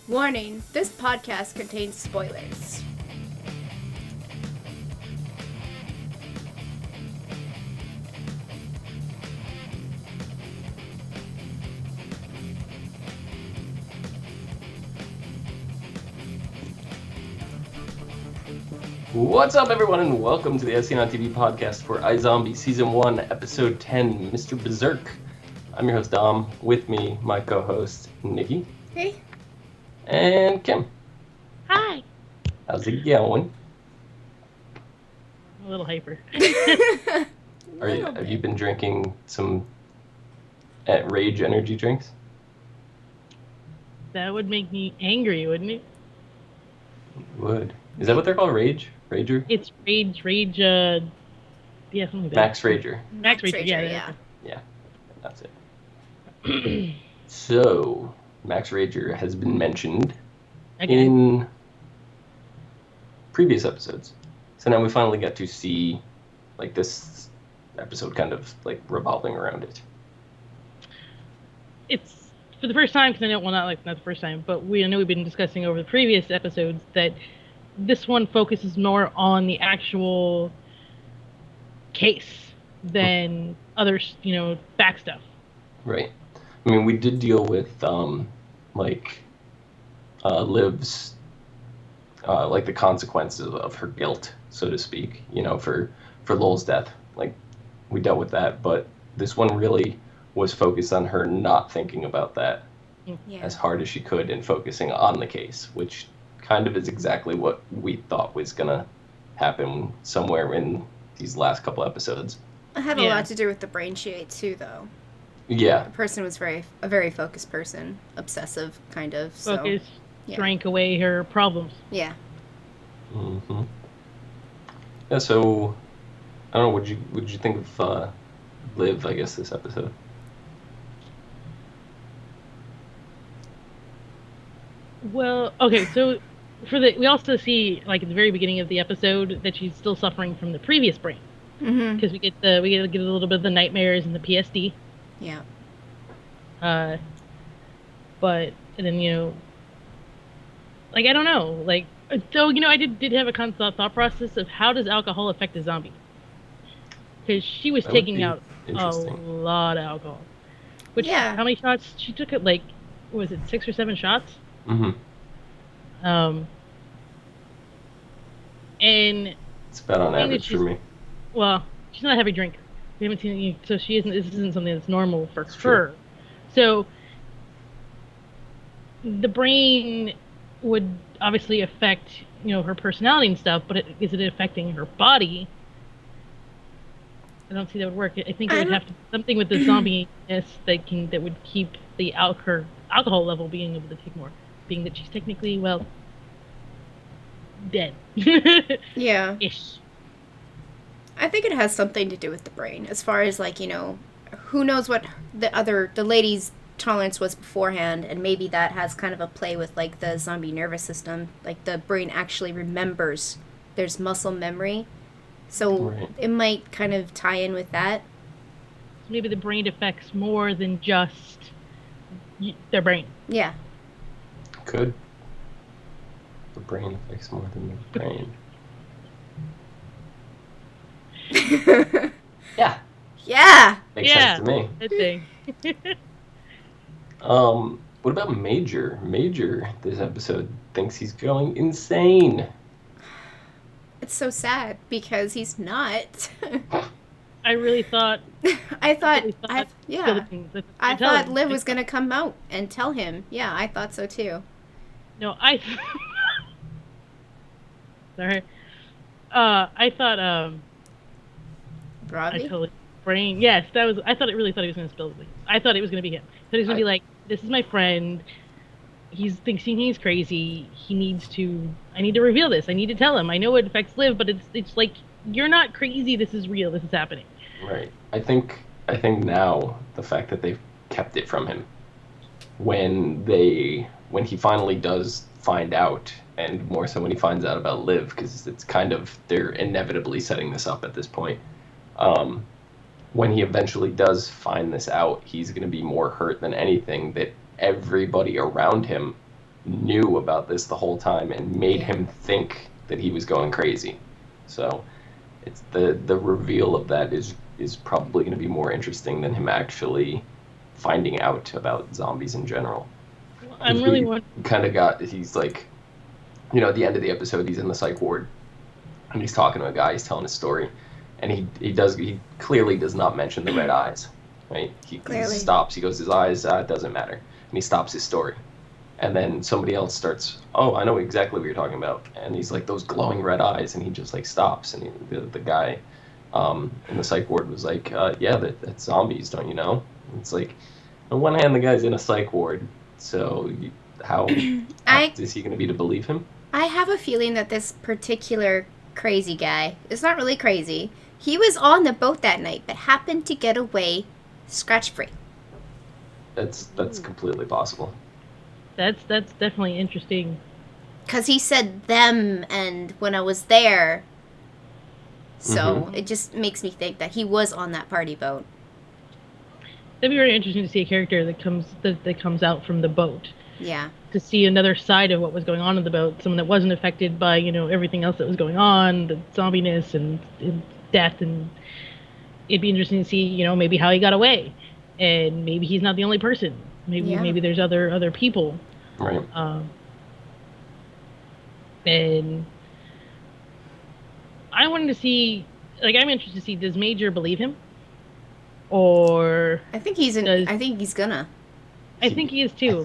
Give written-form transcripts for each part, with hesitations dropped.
Warning, this podcast contains spoilers. What's up, everyone, and welcome to the ASOTVpodcast podcast for iZombie Season 1, Episode 10, Mr. Berserk. I'm your host, Dom. With me, my co-host, Nikki. Hey. And Kim. Hi. How's it going? A little hyper. Have you been drinking some Rage energy drinks? That would make me angry, wouldn't it? It would. Is that what they're called? Rage? Rager? It's Rage, yeah, something like that. Max Rager. Max Rager, yeah. Yeah, that's it. So, Max Rager has been mentioned in previous episodes. So now we finally get to see, like, this episode kind of, like, revolving around it. It's for the first time, because not the first time, but I know we've been discussing over the previous episodes that this one focuses more on the actual case than other, back stuff. Right. I mean, we did deal with, Liv's, the consequences of her guilt, so to speak, for Lowell's death. Like, we dealt with that, but this one really was focused on her not thinking about that as hard as she could and focusing on the case, which kind of is exactly what we thought was going to happen somewhere in these last couple episodes. It had a lot to do with the brain she ate, too, though. Yeah. The person was a very focused person. Obsessive, kind of. Focused, drank away her problems. Yeah. Mm-hmm. Yeah, so, I don't know, what did you think of Liv, I guess, this episode? Well, okay, so we also see, like, at the very beginning of the episode that she's still suffering from the previous brain. Because we get a little bit of the nightmares and the PSD. Yeah. But then, like, I don't know, like, so, I did have a thought process of how does alcohol affect a zombie? Because she was taking out a lot of alcohol. How many shots? She took it, like, was it 6 or 7 shots? Mm-hmm. And it's about on average for me. Well, she's not a heavy drinker. We haven't seen it, so she isn't. This isn't something that's normal for her. True. So the brain would obviously affect, her personality and stuff. But is it affecting her body? I don't see that would work. I think it would have to be something with the zombie-ness that would keep the alcohol level being able to take more. Being that she's technically, dead. Yeah. Ish. I think it has something to do with the brain, as far as, like, who knows what the lady's tolerance was beforehand, and maybe that has kind of a play with, like, the zombie nervous system. Like, the brain actually remembers. There's muscle memory. So It might kind of tie in with that. Maybe the brain affects more than just their brain. Yeah. Could. The brain affects more than the brain. Yeah. Yeah. Makes sense to me. Good thing. What about Major? Major, this episode, thinks he's going insane. It's so sad because he's not. I really thought. I thought Liv was gonna come out and tell him. Yeah, I thought so too. No, sorry. I thought Robbie? I totally brain. Yes, that was. I really thought he was gonna spill it. I thought it was gonna be him. I thought he was gonna be like, "This is my friend. He thinks he's crazy. I need to reveal this. I need to tell him. I know it affects Liv, but it's like, you're not crazy. This is real. This is happening." Right. I think now the fact that they've kept it from him when he finally does find out, and more so when he finds out about Liv, because it's kind of, they're inevitably setting this up at this point. When he eventually does find this out, he's going to be more hurt than anything that everybody around him knew about this the whole time and made him think that he was going crazy. So it's the reveal of that is probably going to be more interesting than him actually finding out about zombies in general. I'm really kind of got, he's like, at the end of the episode, he's in the psych ward and he's talking to a guy, he's telling his story, and he clearly does not mention the red eyes, right? He stops, he goes, his eyes, it doesn't matter, and he stops his story. And then somebody else starts, oh, I know exactly what you're talking about. And he's like, those glowing red eyes. And he just, like, stops. And the guy in the psych ward was like, yeah, that's zombies, don't you know? And it's like, on one hand, the guy's in a psych ward. So how is he going to be to believe him? I have a feeling that this particular crazy guy is not really crazy. He was on the boat that night, but happened to get away scratch-free. That's completely possible. That's definitely interesting. Because he said them and when I was there. So it just makes me think that he was on that party boat. That'd be very interesting to see a character that comes out from the boat. Yeah. To see another side of what was going on in the boat. Someone that wasn't affected by, everything else that was going on. The zombiness and death. And it'd be interesting to see, maybe how he got away. And maybe he's not the only person. Maybe there's other people. Right. And I wanted to see, I'm interested to see, does Major believe him? Or I think he's gonna. I think he is too.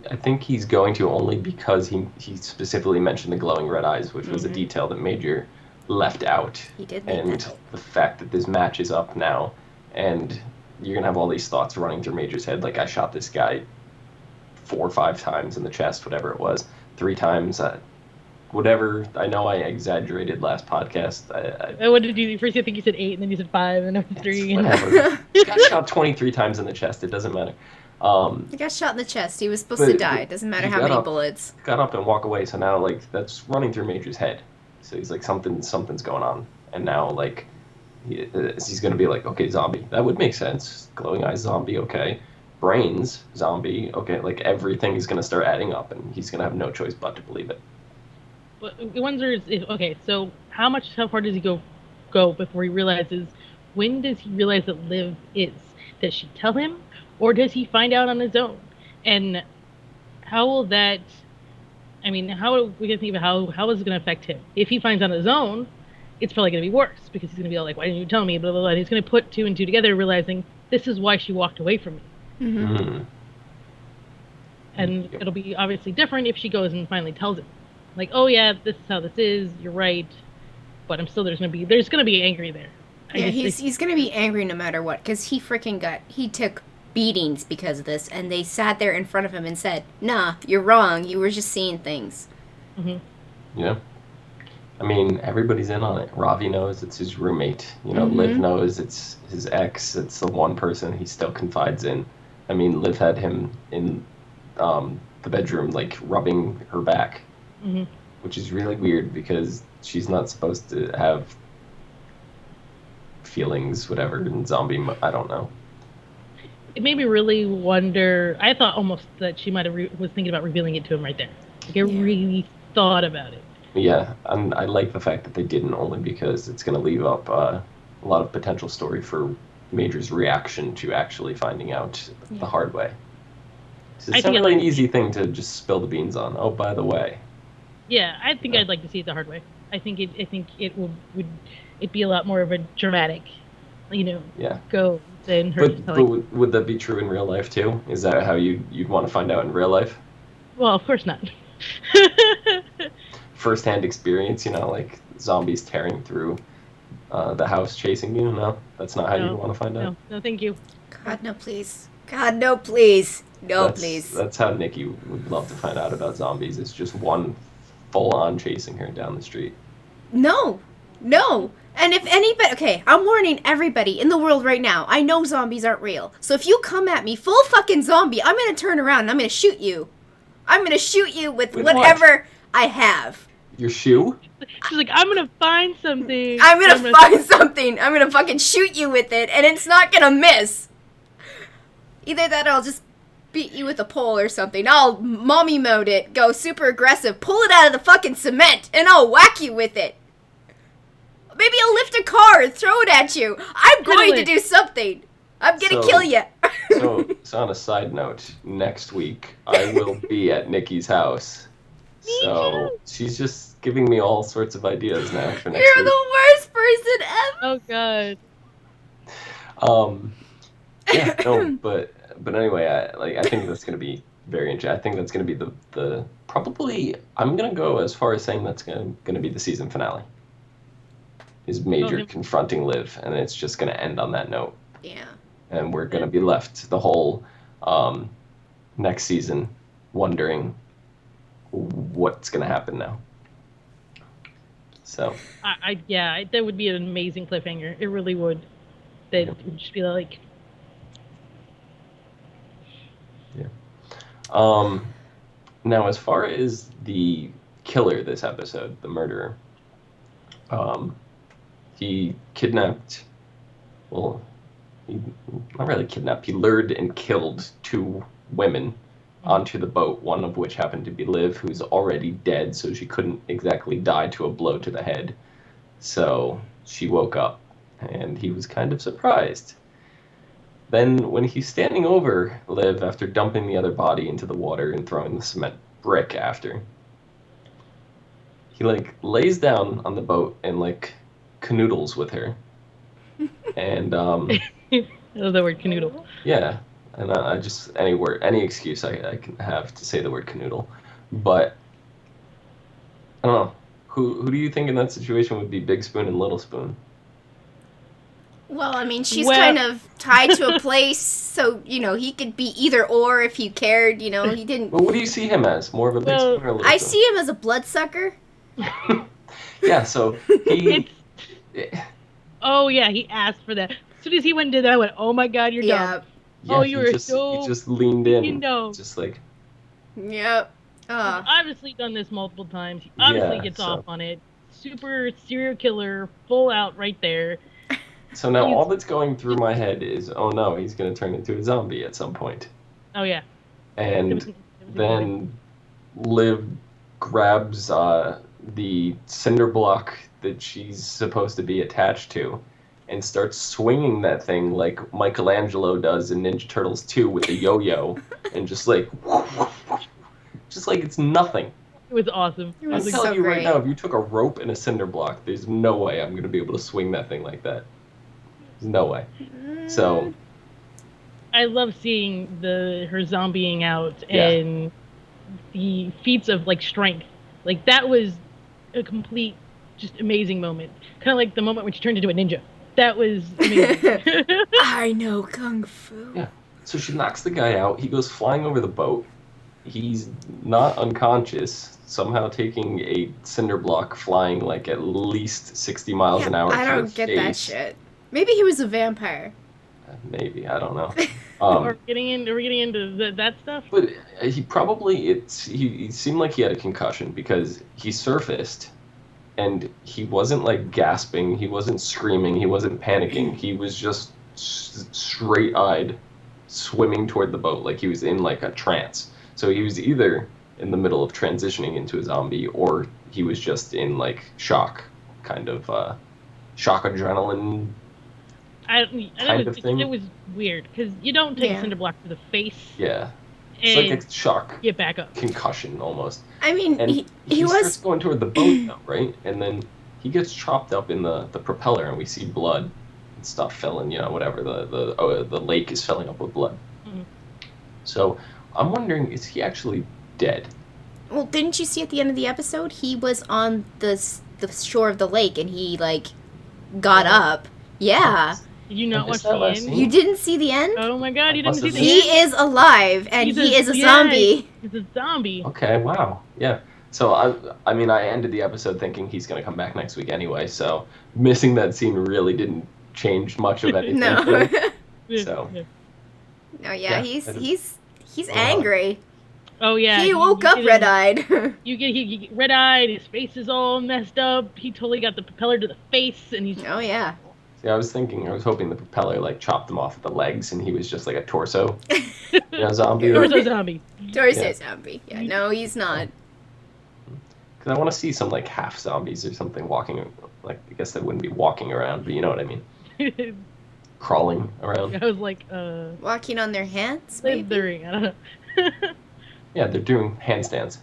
I think he's going to, only because he specifically mentioned the glowing red eyes, which was a detail that Major left out. He did. And the fact that this match is up now, and you're gonna have all these thoughts running through Major's head, like, I shot this guy 4 or 5 times in the chest, whatever it was, 3 times, whatever. I know I exaggerated last podcast. What did you do? First, I think you said 8, and then you said 5, and then 3. Whatever. He got shot 23 times in the chest. It doesn't matter. He got shot in the chest. He was supposed to die. It doesn't matter how many bullets. Got up and walk away. So now, like, that's running through Major's head. So he's like, something's going on. And now, like, he's going to be like, okay, zombie. That would make sense. Glowing eyes, zombie, okay. Brains, zombie, okay. Like, everything is going to start adding up, and he's going to have no choice but to believe it. But the wonder is, okay, so how far does he go before he realizes, when does he realize that Liv is? Does she tell him, or does he find out on his own? And how will that, how are we going to think about how is it going to affect him? If he finds out on his own, it's probably going to be worse, because he's going to be all like, why didn't you tell me, blah, blah, blah. And he's going to put 2 and 2 together, realizing this is why she walked away from me. Mm-hmm. And it'll be obviously different if she goes and finally tells him. Like, oh yeah, this is how this is. You're right, but I'm still there's gonna be angry there. He's gonna be angry no matter what, because he took beatings because of this, and they sat there in front of him and said, "Nah, you're wrong. You were just seeing things." Mm-hmm. Yeah. Everybody's in on it. Ravi knows it's his roommate. Liv knows it's his ex. It's the one person he still confides in. Liv had him in the bedroom, like, rubbing her back. Mm-hmm. Which is really weird, because she's not supposed to have feelings, whatever, in zombie I don't know. It made me really wonder. I thought almost that she might have was thinking about revealing it to him right there. Like, I really thought about it. Yeah, and I like the fact that they didn't, only because it's going to leave up a lot of potential story for Major's reaction to actually finding out the hard way. It's not really an easy thing to just spill the beans on. Oh, by the way. Yeah, I think I'd like to see it the hard way. I think it would be a lot more of a dramatic, go than her. But would that be true in real life too? Is that how you'd want to find out in real life? Well, of course not. First-hand experience, like zombies tearing through the house chasing you. No, that's not how you want to find out. No, thank you. God, no, please. God, no, please. No, please. That's how Nikki would love to find out about zombies. It's just one full-on chasing her down the street. No. And if anybody... Okay, I'm warning everybody in the world right now. I know zombies aren't real. So if you come at me full fucking zombie, I'm going to turn around and I'm going to shoot you. I'm going to shoot you with whatever I have. Your shoe? She's like, I'm going to find something. I'm going to find something. I'm going to fucking shoot you with it, and it's not going to miss. Either that or I'll just beat you with a pole or something. I'll mommy mode it, go super aggressive, pull it out of the fucking cement, and I'll whack you with it. Maybe I'll lift a car and throw it at you. I'm going to do something. I'm gonna kill you. So on a side note, next week I will be at Nikki's house. So she's just giving me all sorts of ideas now for next You're week. the worst person ever. Oh god. Yeah, no, but anyway, I think that's gonna be very interesting. I think that's gonna be the probably, I'm gonna go as far as saying that's gonna be the season finale. Is Major confronting Liv, and it's just gonna end on that note. Yeah. And we're gonna be left the whole next season wondering what's gonna happen now. So. That would be an amazing cliffhanger. It really would. That would just be like. Yeah. Now, as far as the killer this episode, the murderer, he kidnapped. Well, he not really kidnapped. He lured and killed 2 women onto the boat, one of which happened to be Liv, who's already dead, so she couldn't exactly die to a blow to the head. So she woke up, and he was kind of surprised. Then, when he's standing over Liv after dumping the other body into the water and throwing the cement brick after, he, lays down on the boat and, canoodles with her. And, I love the word canoodle. Yeah. And I just, any excuse I can have to say the word canoodle. But, I don't know. Who do you think in that situation would be Big Spoon and Little Spoon? Well, I mean, she's kind of tied to a place, so, he could be either or if he cared, he didn't... Well, what do you see him as? More of a Big Spoon or a Little Spoon? I see him as a bloodsucker. Yeah, so he... Oh, yeah, he asked for that. As soon as he went and did that, I went, oh my god, you're dumb. Yeah, you were so... He just leaned in. Yep. He's obviously done this multiple times. He obviously gets off on it. Super serial killer, full out right there. So now all that's going through my head is, oh no, he's going to turn into a zombie at some point. Oh yeah. And then Liv grabs the cinder block that she's supposed to be attached to and starts swinging that thing like Michelangelo does in Ninja Turtles 2 with the yo-yo, and just like it's nothing. It was awesome. I'm telling you right now, if you took a rope and a cinder block, there's no way I'm going to be able to swing that thing like that. There's no way. So I love seeing her zombieing out and the feats of strength. That was a complete, just amazing moment. Kind of like the moment when she turned into a ninja. That was amazing. I know kung fu. Yeah. So she knocks the guy out. He goes flying over the boat. He's not unconscious, somehow taking a cinder block flying at least 60 miles an hour. I don't get that shit. Maybe he was a vampire. Maybe, I don't know. Are we getting into that stuff? But he seemed like he had a concussion because he surfaced and he wasn't gasping, he wasn't screaming, he wasn't panicking. He was just straight-eyed swimming toward the boat like he was in a trance. So he was either in the middle of transitioning into a zombie or he was just in shock, kind of shock adrenaline kind of thing. It was weird because you don't take a cinder block to the face. Yeah. It's a shock. Get back up. Concussion almost. I mean, and he was starts going toward the boat now, right? And then he gets chopped up in the propeller, and we see blood and stuff filling, whatever the lake is filling up with blood. Mm-hmm. So I'm wondering, is he actually dead? Well, didn't you see at the end of the episode he was on the shore of the lake and he got up? Yeah. Did you not watch the end? You didn't see the end? Oh my god, you didn't see the end? He is alive, and he is a zombie. He's a zombie. Okay, wow. Yeah. So, I mean, I ended the episode thinking he's going to come back next week anyway, so missing that scene really didn't change much of anything. No. So. No, he's angry. Oh, yeah. He woke up red-eyed. He get red-eyed, his face is all messed up, he totally got the propeller to the face, and he's... Oh, yeah. See, I was hoping the propeller like chopped him off at the legs, and he was just like a torso, zombie. Torso zombie. Torso zombie. Yeah, no, he's not. Because I want to see some like half zombies or something walking. Like I guess they wouldn't be walking around, but you know what I mean. Crawling around. I was like, walking on their hands, maybe? slithering. I don't know. Yeah, they're doing handstands.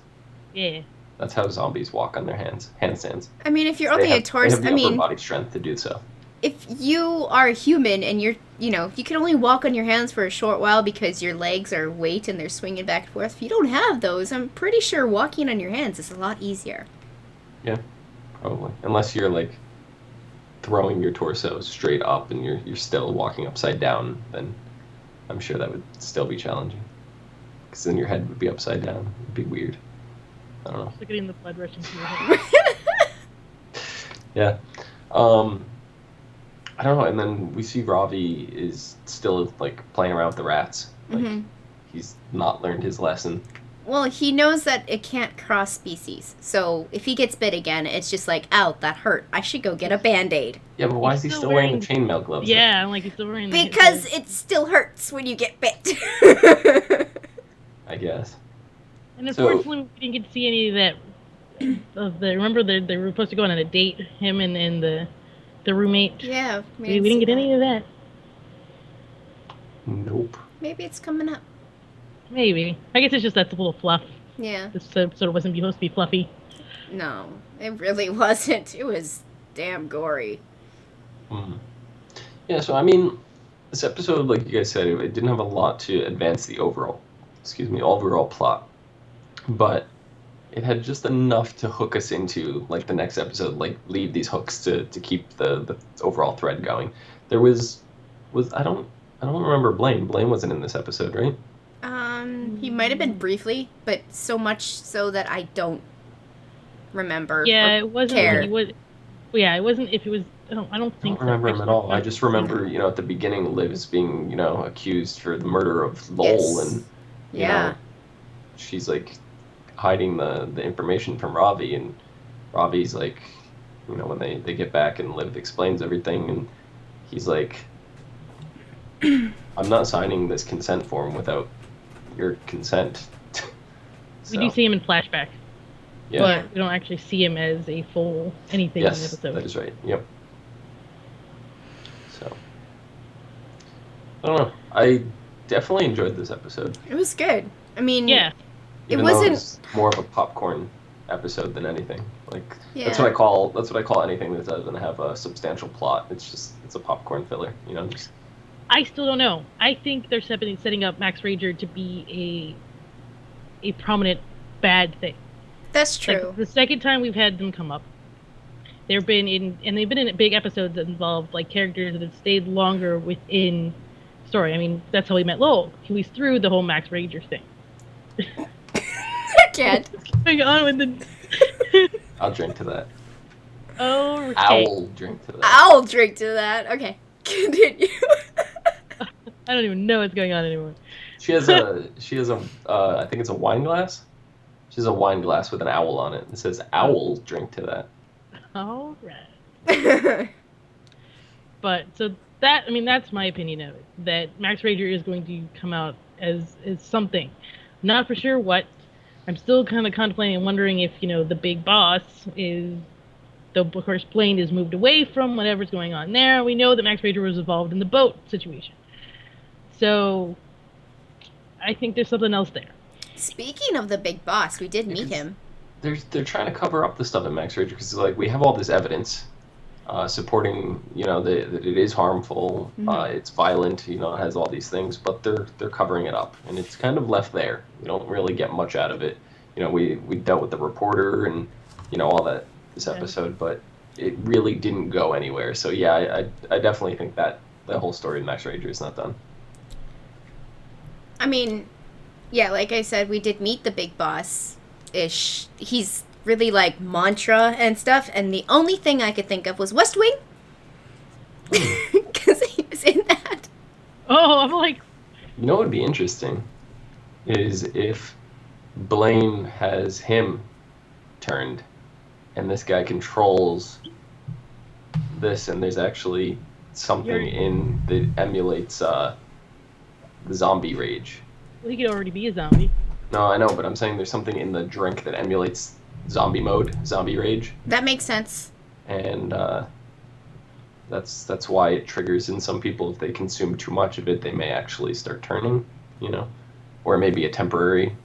Yeah. That's how zombies walk on their hands. Handstands. I mean, if you're only a torso, they have the upper body strength to do so. If you are human and you can only walk on your hands for a short while because your legs are weight and they're swinging back and forth. If you don't have those, I'm pretty sure walking on your hands is a lot easier. Yeah, probably. Unless you're like throwing your torso straight up and you're still walking upside down, then I'm sure that would still be challenging. Because then your head would be upside down. It'd be weird. I don't know. Look at the blood rushing to your head. Yeah. I don't know. And then we see Ravi is still like playing around with the rats. Like he's not learned his lesson. Well, he knows that it can't cross species. So if he gets bit again, it's just like, ow, that hurt. I should go get a Band-Aid. Yeah, but why is he still wearing the chainmail gloves? Yeah, I'm like, he's still wearing because it still hurts when you get bit. I guess. And unfortunately, we didn't get to see any of that. Remember, they were supposed to go on a date, him and the roommate. Yeah. We didn't get any of that. Nope. Maybe it's coming up. Maybe. I guess it's just that's a little fluff. Yeah. This episode wasn't supposed to be fluffy. No, it really wasn't. It was damn gory. Yeah, so I mean, this episode, like you guys said, it didn't have a lot to advance the overall plot. But it had just enough to hook us into like the next episode, like leave these hooks to keep the overall thread going. There was I don't remember Blaine. Blaine wasn't in this episode, right? He might have been briefly, but so much so that I don't remember. Yeah, it wasn't. Care. He was. Well, yeah, it wasn't. If it was, I don't think. I don't remember him at all. I just remember, at the beginning, Liv's being, accused for the murder of Lowell, and you know, she's like hiding the information from Ravi, and Ravi's like, when they get back and Liv explains everything, and he's like, I'm not signing this consent form without your consent. We do see him in flashback. Yeah. But we don't actually see him as a full anything in the episode. That is right. Yep. So, I don't know. I definitely enjoyed this episode. It was good. I mean, yeah. Even though it was more of a popcorn episode than anything. Like that's what I call anything that doesn't have a substantial plot. It's a popcorn filler. Just. I still don't know. I think they're setting up Max Rager to be a prominent bad thing. That's true. Like, the second time we've had them come up, they've been in big episodes that involved like characters that have stayed longer within story. I mean, that's how we met Lowell. He was through the whole Max Rager thing. I can't. What's going on with the? I'll drink to that. Oh, okay. I'll drink to that. I'll drink to that. Okay, continue. I don't even know what's going on anymore. She has a I think it's a wine glass. She has a wine glass with an owl on it. It says, "Owl, drink to that." All right. But so that's my opinion of it. That Max Rager is going to come out as something, not for sure what. I'm still kind of contemplating and wondering if the big boss is. Though of course Blaine is moved away from whatever's going on there. We know that Max Rager was involved in the boat situation. So, I think there's something else there. Speaking of the big boss, we did meet him. They're trying to cover up the stuff in Max Rager because like we have all this evidence supporting that it is harmful, it's violent, it has all these things, but they're covering it up, and it's kind of left there. We don't really get much out of it. We dealt with the reporter and all that this episode, but it really didn't go anywhere. So yeah, I definitely think that the whole story of Max Rager is not done. I mean, yeah, like I said, we did meet the big boss-ish. He's really like mantra and stuff, and the only thing I could think of was West Wing. Because he was in that. Oh, I'm like... what would be interesting is if Blaine has him turned, and this guy controls this, and there's actually something in that emulates the zombie rage. Well, he could already be a zombie. No, I know, but I'm saying there's something in the drink that emulates zombie mode, zombie rage. That makes sense. And that's why it triggers in some people. If they consume too much of it, they may actually start turning, you know, or maybe a temporary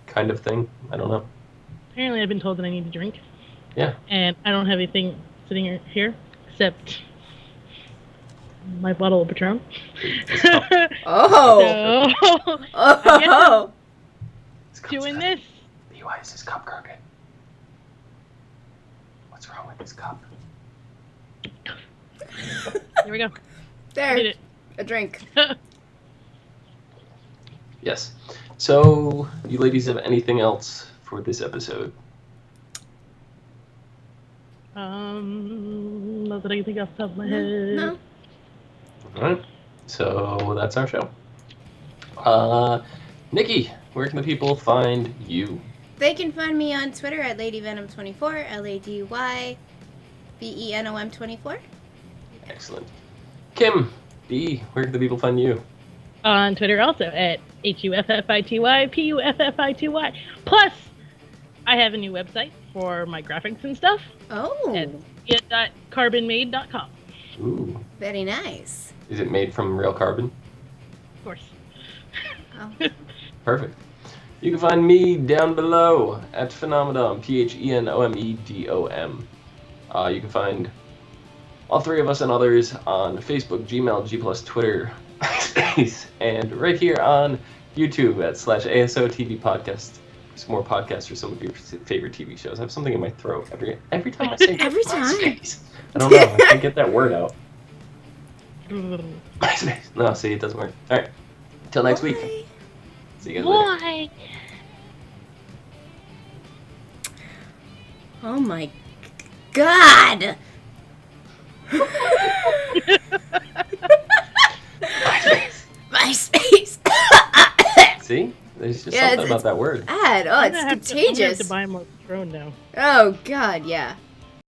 kind of thing. I don't know. Apparently, I've been told that I need to drink. Yeah. And I don't have anything sitting here except my bottle of Patron. Oh. So, Oh. doing this. Why is this cup crooked? What's wrong with this cup? Here we go. There. Did it. A drink. Yes. So, you ladies have anything else for this episode? Not that I can think off the top of my head. No. Alright. So, that's our show. Nikki, where can the people find you? They can find me on Twitter at LadyVenom24, LadyVenom24. Excellent. Kim, B, where can the people find you? On Twitter also at HUFFITY, Plus, I have a new website for my graphics and stuff. Oh. At it.carbonmade.com. Ooh. Very nice. Is it made from real carbon? Of course. Oh. Perfect. You can find me down below at Phenomedom, PHENOMEDOM. You can find all three of us and others on Facebook, Gmail, G+, Twitter, MySpace, and right here on YouTube at /ASOTVpodcast. Some more podcasts for some of your favorite TV shows. I have something in my throat every time I say Every time. MySpace. I don't know. I can't get that word out. MySpace. No, see, it doesn't work. All right. Till next week. See you guys later. Why? Oh my God. MySpace. See? There's just something about that word. Bad. Oh, it's I'm gonna have contagious. to buy more Patron now. Oh God, yeah.